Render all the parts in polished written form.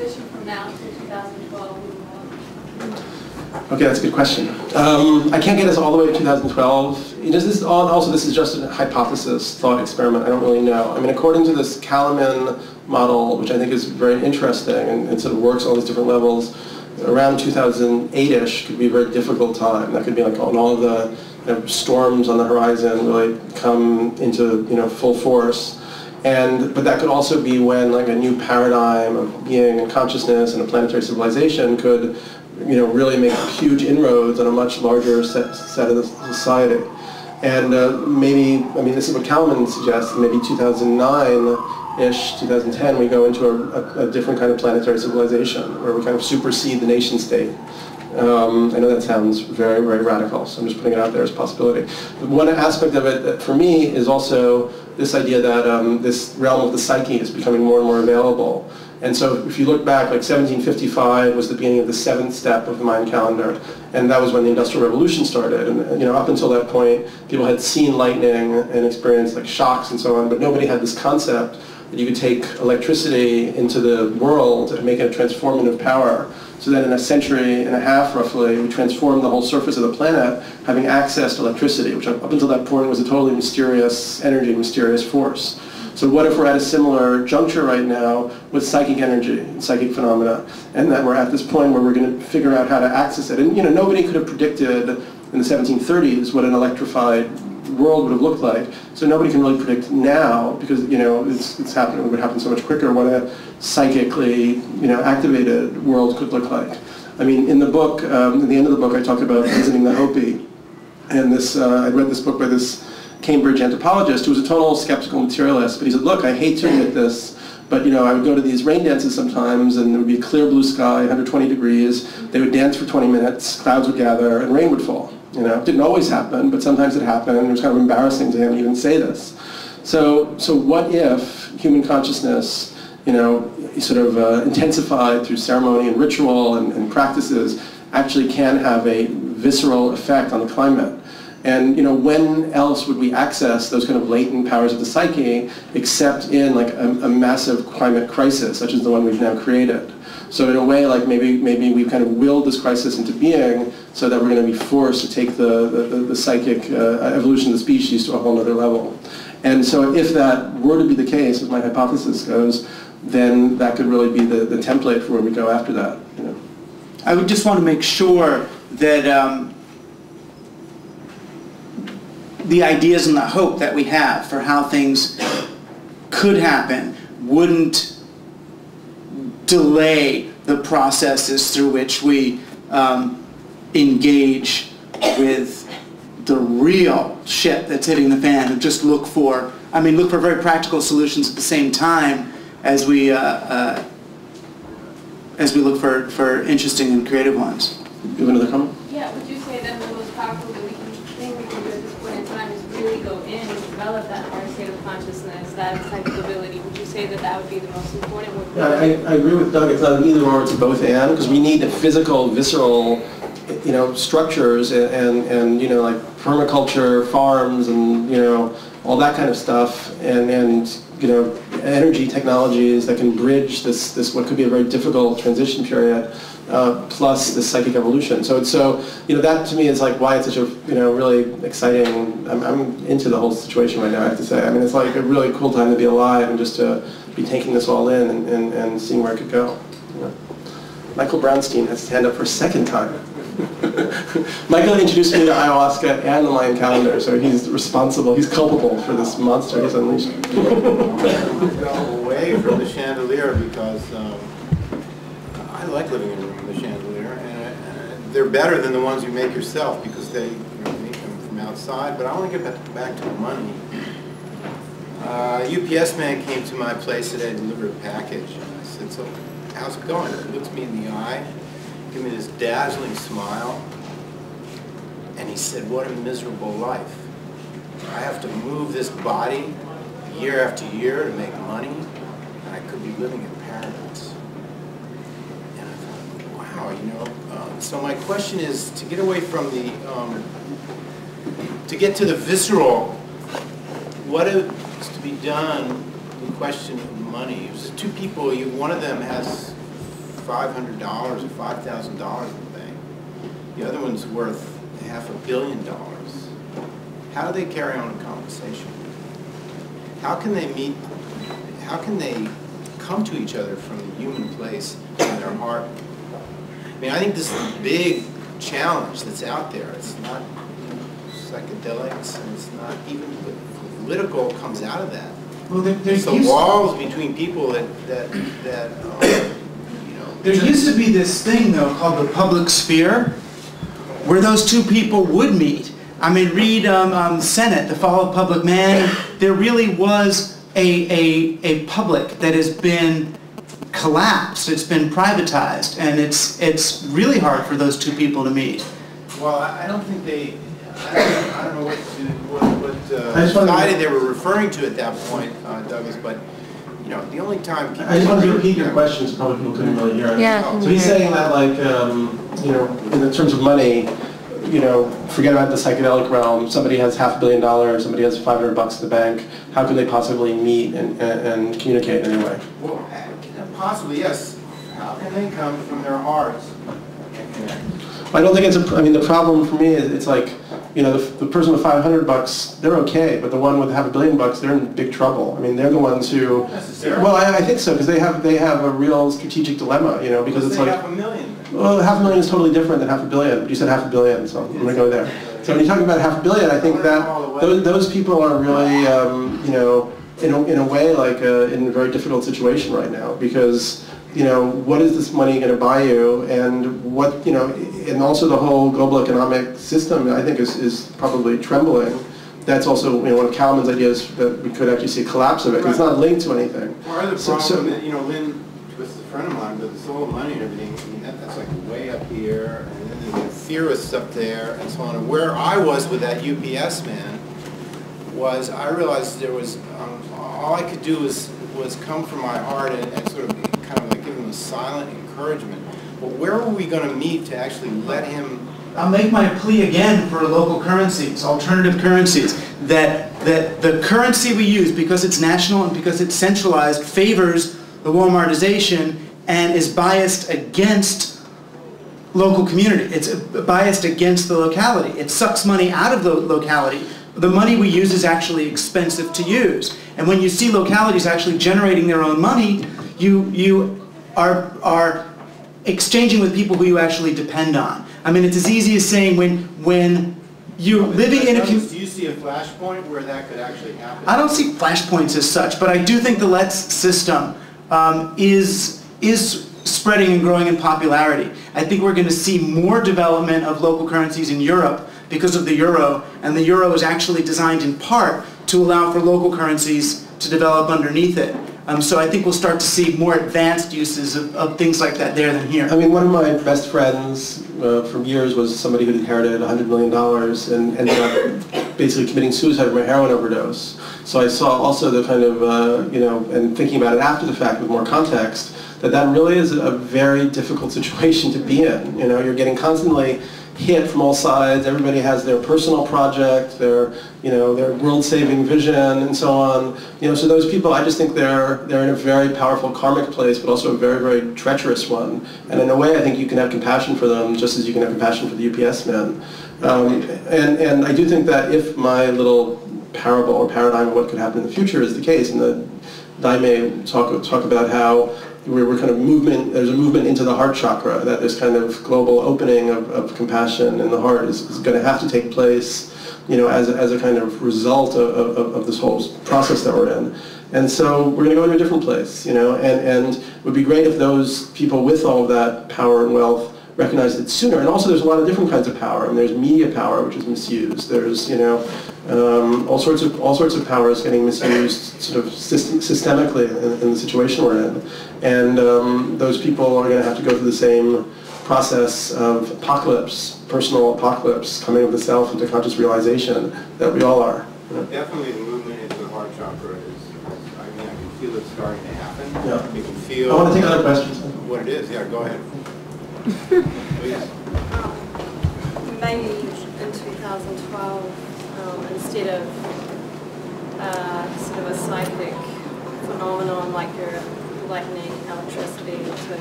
transition from now to 2012? Okay, that's a good question. I can't get us all the way to 2012. This is just a hypothesis, thought experiment. I don't really know. I mean, according to this Kalaman model, which I think is very interesting and sort of works on all these different levels, around 2008-ish could be a very difficult time. That could be like when all of the storms on the horizon really come into full force. But that could also be when like a new paradigm of being and consciousness and a planetary civilization could really make huge inroads on a much larger set of the society. And maybe, I mean, this is what Kalaman suggests, maybe 2009-ish, 2010, we go into a different kind of planetary civilization where we kind of supersede the nation state. I know that sounds very, very radical, so I'm just putting it out there as a possibility. But one aspect of it that for me is also this idea that this realm of the psyche is becoming more and more available. And so if you look back, like 1755 was the beginning of the 7th step of the Mayan calendar, and that was when the Industrial Revolution started. And up until that point, people had seen lightning and experienced like shocks and so on, but nobody had this concept that you could take electricity into the world and make it a transformative power. So then in a century and a half, roughly, we transformed the whole surface of the planet, having access to electricity, which up until that point was a totally mysterious energy, mysterious force. So what if we're at a similar juncture right now with psychic energy and psychic phenomena, and that we're at this point where we're going to figure out how to access it? And nobody could have predicted in the 1730s what an electrified world would have looked like. So nobody can really predict now, because it's happening. It would happen so much quicker. What a psychically activated world could look like. I mean, in the book, at the end of the book, I talk about visiting the Hopi, and this I read this book by this Cambridge anthropologist who was a total skeptical materialist. But he said, look, I hate to admit this, but I would go to these rain dances sometimes, and there would be a clear blue sky, 120 degrees. They would dance for 20 minutes, clouds would gather, and rain would fall. It didn't always happen, but sometimes it happened, and it was kind of embarrassing to him to even say this. So what if human consciousness, sort of intensified through ceremony and ritual and practices, actually can have a visceral effect on the climate? And when else would we access those kind of latent powers of the psyche except in like a massive climate crisis, such as the one we've now created? So in a way, like maybe we've kind of willed this crisis into being so that we're going to be forced to take the psychic evolution of the species to a whole other level. And so if that were to be the case, as my hypothesis goes, then that could really be the template for where we go after that. I would just want to make sure that the ideas and the hope that we have for how things could happen wouldn't delay the processes through which we engage with the real shit that's hitting the fan, and just look for very practical solutions at the same time as we look for interesting and creative ones. You have another comment? Yeah, would you say that the most powerful thing we can do at this point in time is really go in and develop that higher state of consciousness, that psychic ability? Would you say that would be the most important one? Yeah, I agree with Doug. It's not an either or, it's a both and, because we need the physical, visceral, structures and like permaculture farms and all that kind of stuff and energy technologies that can bridge this what could be a very difficult transition period, plus the psychic evolution. So that to me is like why it's such a really exciting. I'm into the whole situation right now, I have to say. I mean, it's like a really cool time to be alive and just to be taking this all in and seeing where it could go. Michael Brownstein has his hand up for a second time. Michael introduced me to ayahuasca and the Mayan calendar, so he's responsible, he's culpable for this monster he's unleashed. Go away from the chandelier because I like living in a room with a chandelier, and they're better than the ones you make yourself because they make them from outside. But I want to get back to the money. A UPS man came to my place today to deliver a package, and I said, "So, how's it going?" He looked me in the eye, gave me this dazzling smile, and he said, "What a miserable life. I have to move this body year after year to make money, and I could be living in paradise." And I thought, wow, so my question is to get away from the, to get to the visceral, what is to be done in question of money? There's two people, one of them has $500 or $5,000 in the bank. The other one's worth $500 million. How do they carry on a conversation? How can they meet? How can they come to each other from the human place in their heart? I mean, I think this is a big challenge that's out there. It's not psychedelics, and it's not even the political comes out of that. Well, It's the walls between people that you know. There used to be this thing, though, called the public sphere, where those two people would meet. I mean, read Senate, The Fall of Public Man. There really was a public that has been collapsed. It's been privatized, and it's really hard for those two people to meet. Well, I don't think they. I don't know what society they were referring to at that point, Douglas. But you know, the only time people. I just wanted to repeat your question so probably people couldn't really hear it. Yeah. So he's saying that, like, you know, in terms of money, you know, forget about the psychedelic realm. Somebody has $500 million, somebody has $500 in the bank. How can they possibly meet and communicate in any way? Well, possibly, yes. How can they come from their hearts and connect? I don't think it's I mean, the problem for me is it's like, you know, the person with $500, they're okay, but the one with $500 million, they're in big trouble. I mean, they're the ones who. Necessarily. Well, I think so, because they have a real strategic dilemma, you know, because it's like. $500,000. Well, $500,000 is totally different than $500 million. But you said $500 million, so I'm going to go there. So when you talk about $500 million, I think that those people are really, you know, in a way, like in a very difficult situation right now, because. You know, what is this money going to buy you, and what, you know, and also the whole global economic system, I think, is probably trembling. That's also, you know, one of Kalman's ideas that we could actually see a collapse of it. Right. It's not linked to anything. Part of the problem that, you know, Lynn was a friend of mine, but this all money and everything, I mean, that's like way up here, and then there's the theorists up there, and so on. And where I was with that UPS man was, I realized there was, all I could do was come from my heart and sort of kind of like give him a silent encouragement. But where were we going to meet to actually let him? I'll make my plea again for local currencies, alternative currencies, that the currency we use, because it's national and because it's centralized, favors the Walmartization and is biased against local community. It's biased against the locality. It sucks money out of the locality. The money we use is actually expensive to use. And when you see localities actually generating their own money, you are exchanging with people who you actually depend on. I mean, it's as easy as saying when you're living in a community. Do you see a flashpoint where that could actually happen? I don't see flashpoints as such, but I do think the Let's system is spreading and growing in popularity. I think we're going to see more development of local currencies in Europe because of the euro, and the euro is actually designed in part to allow for local currencies to develop underneath it. So I think we'll start to see more advanced uses of things like that there than here. I mean, one of my best friends from years was somebody who inherited $100 million and ended up basically committing suicide from a heroin overdose. So I saw also the kind of, you know, and thinking about it after the fact with more context, that really is a very difficult situation to be in. You know, you're getting constantly hit from all sides. Everybody has their personal project, their, you know, their world-saving vision, and so on. You know, so those people, I just think they're in a very powerful karmic place, but also a very, very treacherous one. And in a way, I think you can have compassion for them, just as you can have compassion for the UPS men. And I do think that if my little parable or paradigm of what could happen in the future is the case, and the Daime talk about how we're kind of there's a movement into the heart chakra, that this kind of global opening of compassion in the heart is going to have to take place, you know, as a kind of result of this whole process that we're in. And so we're going to go into a different place, you know, and it would be great if those people with all of that power and wealth recognized it sooner. And also there's a lot of different kinds of power. I mean, there's media power, which is misused. There's, you know, all sorts of power is getting misused sort of systemically in the situation we're in. And those people are going to have to go through the same process of apocalypse, personal apocalypse, coming of the self into conscious realization that we all are. You know? Definitely the movement into the heart chakra is, I mean, I can feel it starting to happen. Yeah. You can feel. I want to take other questions. What it is, yeah, go ahead. Please. Maybe in 2012, instead of sort of a psychic phenomenon like your lightning, electricity, to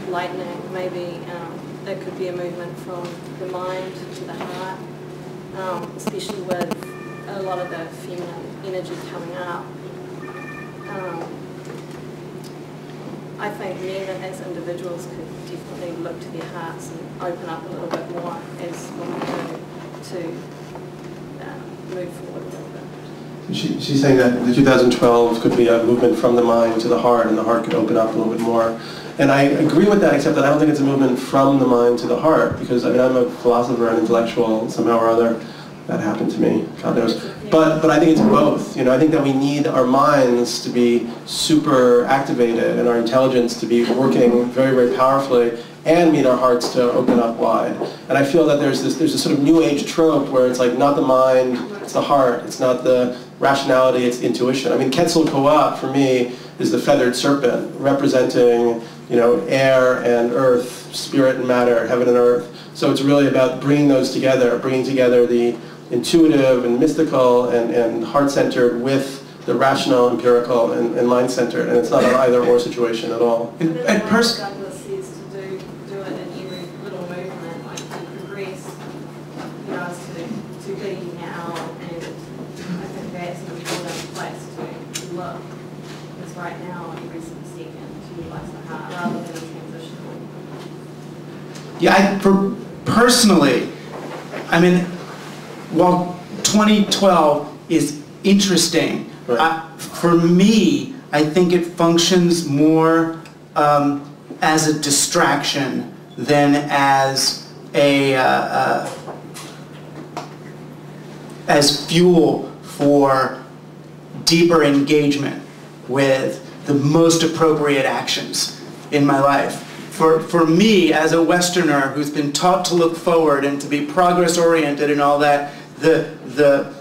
lightning. Maybe it could be a movement from the mind to the heart, especially with a lot of the feminine energy coming up. I think men as individuals could definitely look to their hearts and open up a little bit more as women do to move forward a little bit. She's saying that the 2012 could be a movement from the mind to the heart, and the heart could open up a little bit more. And I agree with that, except that I don't think it's a movement from the mind to the heart, because I mean, I'm a philosopher and intellectual somehow or other. That happened to me, God knows. But I think it's both. You know, I think that we need our minds to be super activated and our intelligence to be working very, very powerfully, and need our hearts to open up wide. And I feel that there's this sort of new age trope where it's like not the mind, it's the heart. It's not the rationality, it's the intuition. I mean, Quetzalcoatl for me is the feathered serpent, representing, you know, air and earth, spirit and matter, heaven and earth. So it's really about bringing those together, bringing together the intuitive and mystical and heart-centered with the rational, empirical, and mind-centered. And it's not an either-or situation at all. And Douglas says to do it in every little movement, like to progress, you know, to be now, and I think that's an important place to look, because right now, every second, to utilize the heart rather than a transitional. Yeah, personally, I mean, while 2012 is interesting, right. For me, I think it functions more as a distraction than as as fuel for deeper engagement with the most appropriate actions in my life. For me, as a Westerner who's been taught to look forward and to be progress-oriented and all that, the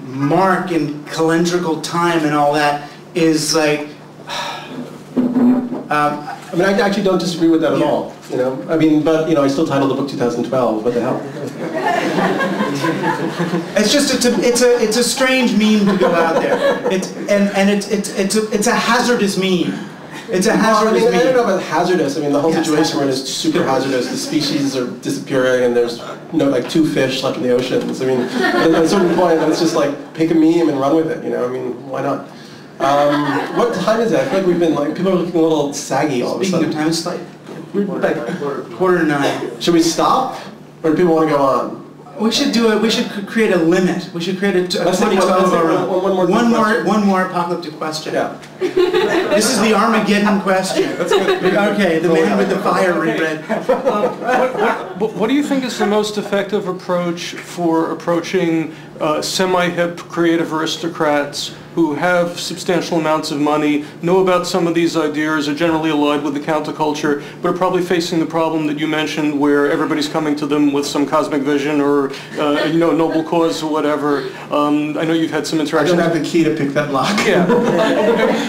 mark in calendrical time and all that is like... I mean, I actually don't disagree with that at all. You know, I mean, but you know, I still titled the book 2012. What the hell? It's just it's a strange meme to go out there. It's a hazardous meme. It's a hazardous meme. I don't know meme. about hazardous. I mean, the whole situation we're in is super hazardous. The species are disappearing, and there's like 2 fish left in the oceans. I mean, at a certain point, it's just like pick a meme and run with it. You know, I mean, why not? What time is it? I feel like we've been like people are looking a little saggy all of a sudden. Speaking of time, it's like quarter to 9. Should we stop, or do people want to go on? We should do it. We should create a limit. We should create a 2012 of our own. One more apocalyptic question. Yeah. This is the Armageddon question. That's good. Okay, the man with the fire reread. What do you think is the most effective approach for approaching semi-hip creative aristocrats who have substantial amounts of money, know about some of these ideas, are generally allied with the counterculture, but are probably facing the problem that you mentioned where everybody's coming to them with some cosmic vision or you know, noble cause or whatever. I know you've had some interactions. I don't have the key to pick that lock. Yeah.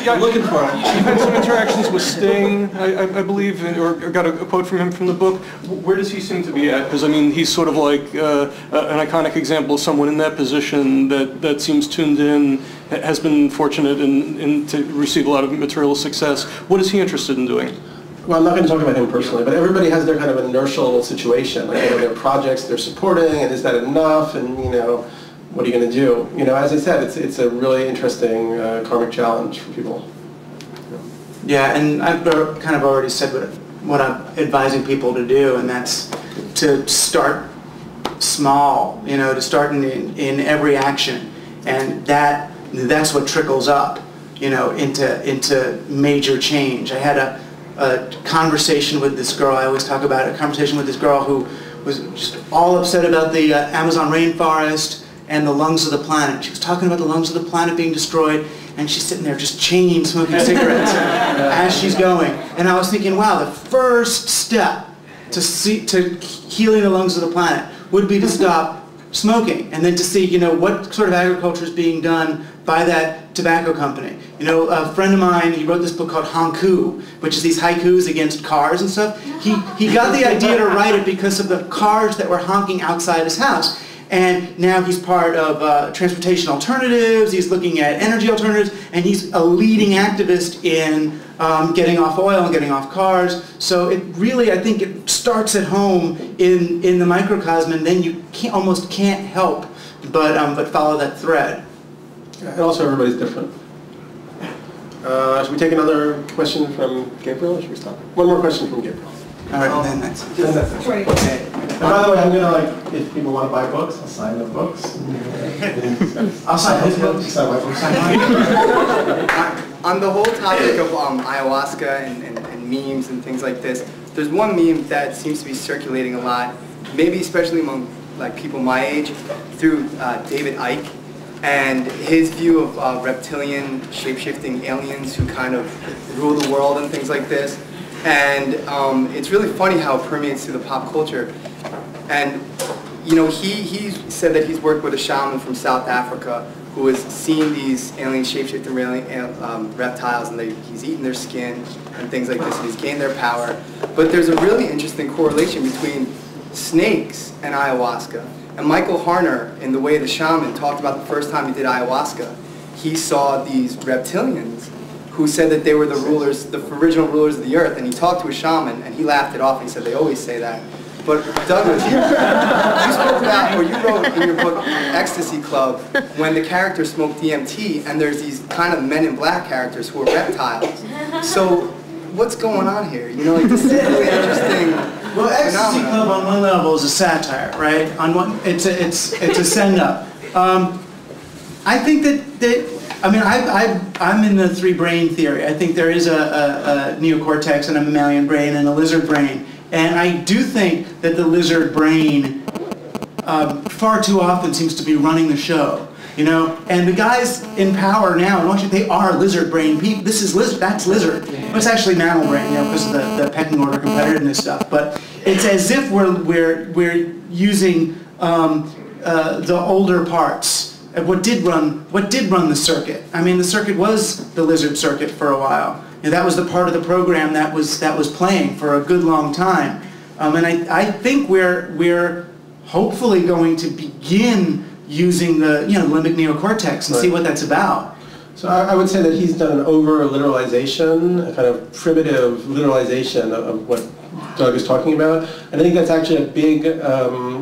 I'm looking for it. You've had some interactions with Sting, I believe, or got a quote from him from the book. Where does he seem to be at? Because I mean, he's sort of like an iconic example of someone in that position that seems tuned in, has been fortunate in to receive a lot of material success. What is he interested in doing? Well, I'm not going to talk about him personally, but everybody has their kind of inertial situation. Like, you know, their projects they're supporting, and is that enough? And you know, what are you going to do? You know, as I said, it's a really interesting karmic challenge for people. Yeah, and I've kind of already said what I'm advising people to do, and that's to start small. You know, to start in every action, and that's what trickles up, you know, into major change. I had a conversation with this girl. I always talk about it, a conversation with this girl who was just all upset about the Amazon rainforest and the lungs of the planet. She was talking about the lungs of the planet being destroyed, and she's sitting there just chain smoking cigarettes as she's going. And I was thinking, wow, the first step to healing the lungs of the planet would be to stop smoking, and then to see, you know, what sort of agriculture is being done by that tobacco company. You know, a friend of mine, he wrote this book called Hanku, which is these haikus against cars and stuff. He got the idea to write it because of the cars that were honking outside his house. and now he's part of transportation alternatives, he's looking at energy alternatives, and he's a leading activist in getting off oil and getting off cars. So it really, I think it starts at home in the microcosm, and then you almost can't help but follow that thread. Yeah, and also everybody's different. Should we take another question from Gabriel, or should we stop? One more question from Gabriel. All right, then that's it. Then that's it. Okay. And by the way, I'm gonna, like, if people want to buy books, I'll sign the books. I'll sign his books. Sign my books. On the whole topic of ayahuasca and memes and things like this, there's one meme that seems to be circulating a lot, maybe especially among like people my age, through David Icke and his view of reptilian, shape-shifting aliens who kind of rule the world and things like this. And it's really funny how it permeates through the pop culture. And you know, he said that he's worked with a shaman from South Africa who has seen these alien shape-shifting reptiles, and he's eaten their skin and things like this, and he's gained their power. But there's a really interesting correlation between snakes and ayahuasca. And Michael Harner, in The Way of the Shaman, talked about the first time he did ayahuasca. He saw these reptilians who said that they were the rulers, the original rulers of the earth, and he talked to a shaman, and he laughed it off, and he said, they always say that. But Douglas, you spoke about, or you wrote in your book, Ecstasy Club, when the characters smoke DMT, and there's these kind of Men in Black characters who are reptiles. So, what's going on here? You know, like, this is really interesting. Well, Ecstasy Club on one level is a satire, right? On one, it's a send-up. I think I mean, I'm in the three brain theory. I think there is a neocortex and a mammalian brain and a lizard brain. And I do think that the lizard brain far too often seems to be running the show, you know? And the guys in power now in Washington, they are lizard brain people. This is lizard, that's lizard. But it's actually mammal brain, you know, because of the pecking order competitiveness stuff. But it's as if we're using the older parts. What did run the circuit? I mean, the circuit was the lizard circuit for a while. And that was the part of the program that was playing for a good long time. And I think we're hopefully going to begin using the limbic neocortex and see what that's about. So I would say that he's done an over-literalization, a kind of primitive literalization of what Doug is talking about. And I think that's actually a big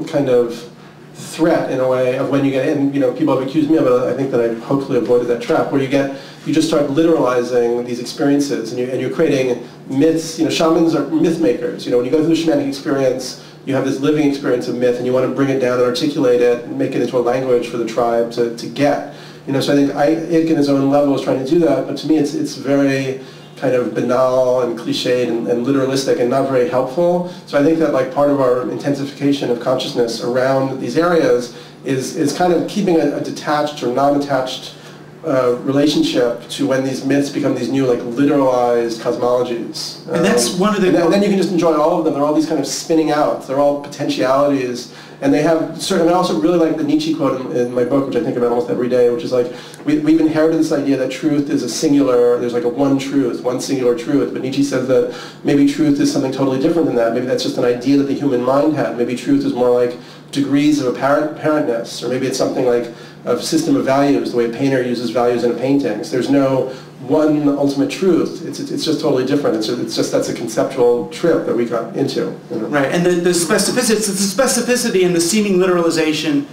kind of threat in a way of when you get in. You know, people have accused me of it. I think that I hopefully avoided that trap where you just start literalizing these experiences, and you're creating myths. You know, shamans are myth makers. You know, when you go through the shamanic experience, you have this living experience of myth, and you want to bring it down and articulate it and make it into a language for the tribe to get. You know, so I think Icke in his own level is trying to do that, but to me it's very kind of banal and cliched and literalistic and not very helpful. So I think that like part of our intensification of consciousness around these areas is kind of keeping a detached or non-attached relationship to when these myths become these new like literalized cosmologies. And that's one of the... And then you can just enjoy all of them. They're all these kind of spinning out. They're all potentialities. And they have certain, I also really like the Nietzsche quote in my book, which I think about almost every day, which is like, we've inherited this idea that truth is a singular, there's like a one truth, one singular truth. But Nietzsche says that maybe truth is something totally different than that. Maybe that's just an idea that the human mind had. Maybe truth is more like degrees of apparentness, or maybe it's something like a system of values, the way a painter uses values in a painting. So there's no one ultimate truth. It's just totally different. It's just that's a conceptual trip that we got into. You know? Right, and the specificity, it's the specificity and the seeming literalization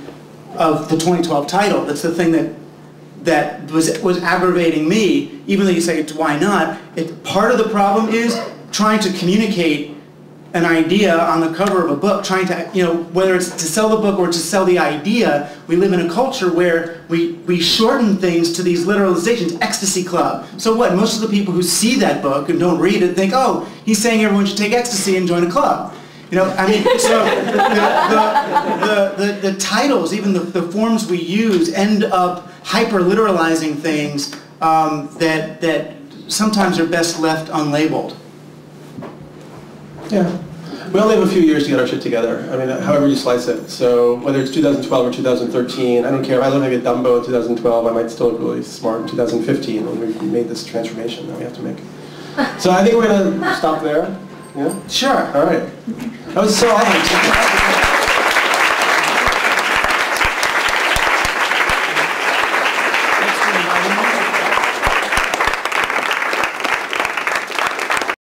of the 2012 title. That's the thing that was aggravating me. Even though you say it's why not, part of the problem is trying to communicate an idea on the cover of a book, trying to, whether it's to sell the book or to sell the idea. We live in a culture where we shorten things to these literalizations. Ecstasy Club. So what? Most of the people who see that book and don't read it think, oh, he's saying everyone should take ecstasy and join a club. I mean, so the titles, even the forms we use, end up hyper-literalizing things that sometimes are best left unlabeled. Yeah. We only have a few years to get our shit together. I mean, however you slice it. So whether it's 2012 or 2013, I don't care. If I look like a Dumbo in 2012, I might still look really smart in 2015 when we made this transformation that we have to make. So I think we're going to stop there. Yeah? Sure. All right. That was so awesome.